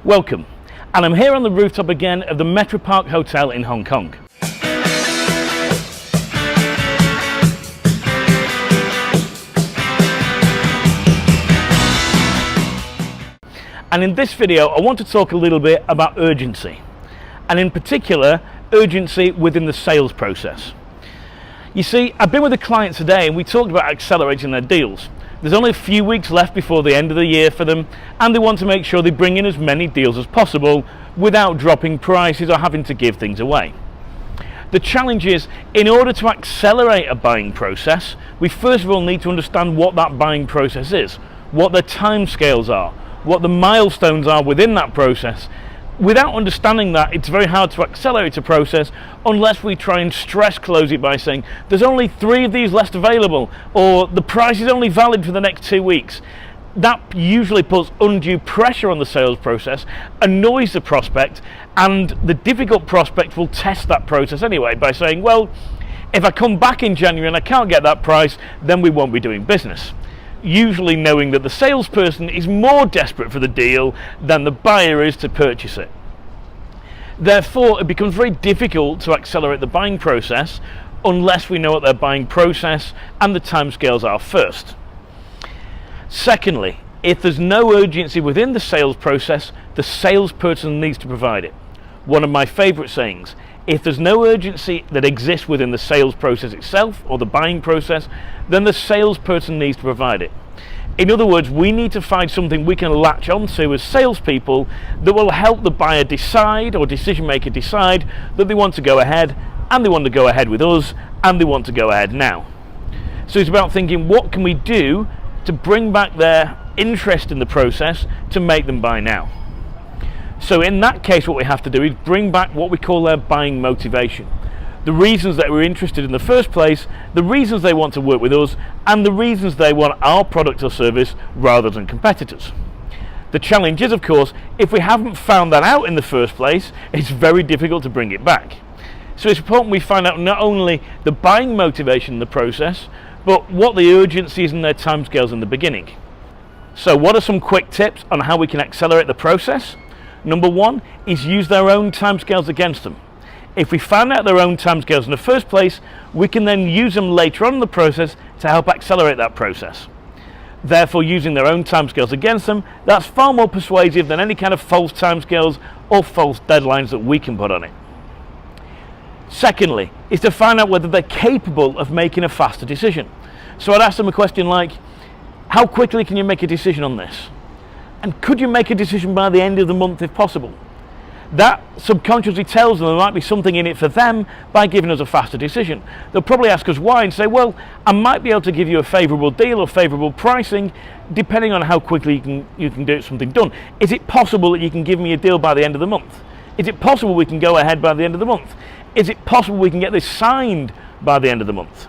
Welcome, and I'm here on the rooftop again of the Metro Park Hotel in Hong Kong. And in this video I want to talk a little bit about urgency, and in particular urgency within the sales process. You see, I've been with a client today and we talked about accelerating their deals. There's only a few weeks left before the end of the year for them, and they want to make sure they bring in as many deals as possible without dropping prices or having to give things away. The challenge is, in order to accelerate a buying process, we first of all need to understand what that buying process is, what the timescales are, what the milestones are within that process. Without understanding that, it's very hard to accelerate a process unless we try and stress close it by saying there's only 3 of these left available, or the price is only valid for the next 2 weeks. That usually puts undue pressure on the sales process, annoys the prospect, and the difficult prospect will test that process anyway by saying, well, if I come back in January and I can't get that price, then we won't be doing business. Usually knowing that the salesperson is more desperate for the deal than the buyer is to purchase it. Therefore, it becomes very difficult to accelerate the buying process unless we know what their buying process and the timescales are first. Secondly, if there's no urgency within the sales process, the salesperson needs to provide it. One of my favorite sayings: if there's no urgency that exists within the sales process itself or the buying process, then the salesperson needs to provide it. In other words, we need to find something we can latch onto as salespeople that will help the buyer decide, or decision maker decide, that they want to go ahead, and they want to go ahead with us, and they want to go ahead now. So it's about thinking, what can we do to bring back their interest in the process to make them buy now? So in that case, what we have to do is bring back what we call their buying motivation. The reasons that we're interested in the first place, the reasons they want to work with us, and the reasons they want our product or service rather than competitors. The challenge is, of course, if we haven't found that out in the first place, it's very difficult to bring it back. So it's important we find out not only the buying motivation in the process, but what the urgency is in their timescales in the beginning. So what are some quick tips on how we can accelerate the process? Number 1 is use their own timescales against them. If we find out their own timescales in the first place, we can then use them later on in the process to help accelerate that process. Therefore, using their own timescales against them, that's far more persuasive than any kind of false timescales or false deadlines that we can put on it. Secondly, is to find out whether they're capable of making a faster decision. So I'd ask them a question like, how quickly can you make a decision on this? And could you make a decision by the end of the month if possible? That subconsciously tells them there might be something in it for them by giving us a faster decision. They'll probably ask us why and say, well, I might be able to give you a favourable deal or favourable pricing depending on how quickly you can get something done. Is it possible that you can give me a deal by the end of the month? Is it possible we can go ahead by the end of the month? Is it possible we can get this signed by the end of the month?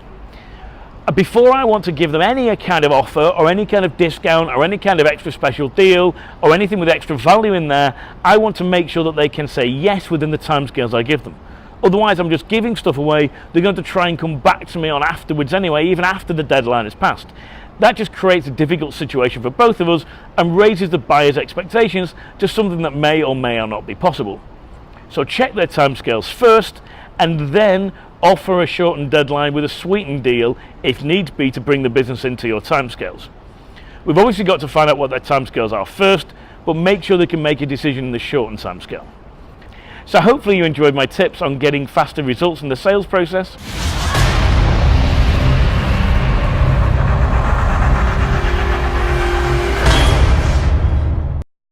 Before I want to give them any kind of offer or any kind of discount or any kind of extra special deal or anything with extra value in there, I want to make sure that they can say yes within the timescales I give them. Otherwise, I'm just giving stuff away. They're going to try and come back to me on afterwards anyway, even after the deadline has passed. That just creates a difficult situation for both of us and raises the buyer's expectations to something that may or may not be possible. So check their timescales first, and then offer a shortened deadline with a sweetened deal if needs be to bring the business into your timescales. We've obviously got to find out what their timescales are first, but make sure they can make a decision in the shortened timescale. So hopefully you enjoyed my tips on getting faster results in the sales process.